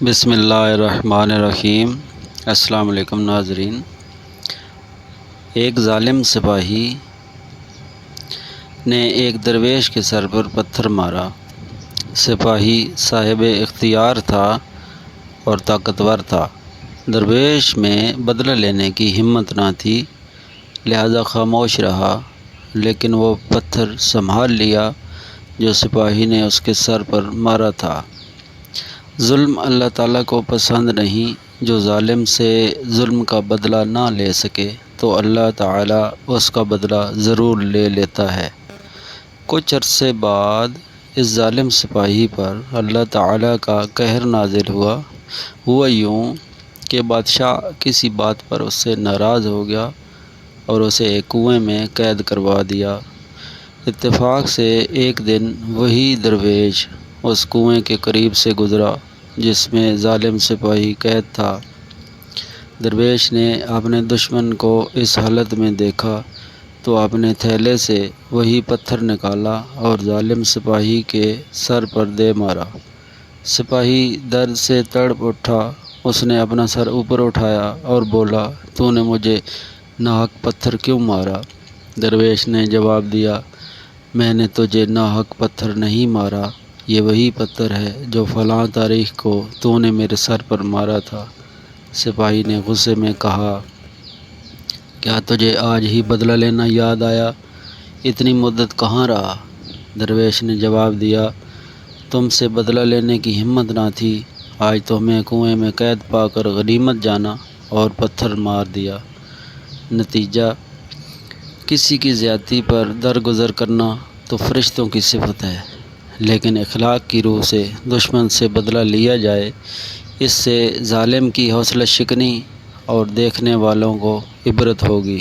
بسم اللہ الرحمن الرحیم۔ السلام علیکم ناظرین۔ ایک ظالم سپاہی نے ایک درویش کے سر پر پتھر مارا۔ سپاہی صاحب اختیار تھا اور طاقتور تھا۔ درویش میں بدلہ لینے کی ہمت نہ تھی، لہذا خاموش رہا، لیکن وہ پتھر سنبھال لیا جو سپاہی نے اس کے سر پر مارا تھا۔ ظلم اللہ تعالیٰ کو پسند نہیں۔ جو ظالم سے ظلم کا بدلہ نہ لے سکے تو اللہ تعالیٰ اس کا بدلہ ضرور لے لیتا ہے۔ کچھ عرصے بعد اس ظالم سپاہی پر اللہ تعالیٰ کا قہر نازل ہوا یوں کہ بادشاہ کسی بات پر اس سے ناراض ہو گیا اور اسے ایک کنویں میں قید کروا دیا۔ اتفاق سے ایک دن وہی درویش اس کنویں کے قریب سے گزرا جس میں ظالم سپاہی قید تھا۔ درویش نے اپنے دشمن کو اس حالت میں دیکھا تو اپنے تھیلے سے وہی پتھر نکالا اور ظالم سپاہی کے سر پر دے مارا۔ سپاہی درد سے تڑپ اٹھا۔ اس نے اپنا سر اوپر اٹھایا اور بولا، تو نے مجھے ناحق پتھر کیوں مارا؟ درویش نے جواب دیا، میں نے تجھے ناحق پتھر نہیں مارا، یہ وہی پتھر ہے جو فلاں تاریخ کو تو نے میرے سر پر مارا تھا۔ سپاہی نے غصے میں کہا، کیا تجھے آج ہی بدلہ لینا یاد آیا؟ اتنی مدت کہاں رہا؟ درویش نے جواب دیا، تم سے بدلہ لینے کی ہمت نہ تھی، آج تمہیں کنویں میں قید پا کر غنیمت جانا اور پتھر مار دیا۔ نتیجہ، کسی کی زیادتی پر درگزر کرنا تو فرشتوں کی صفت ہے، لیکن اخلاق کی روح سے دشمن سے بدلہ لیا جائے، اس سے ظالم کی حوصلہ شکنی اور دیکھنے والوں کو عبرت ہوگی۔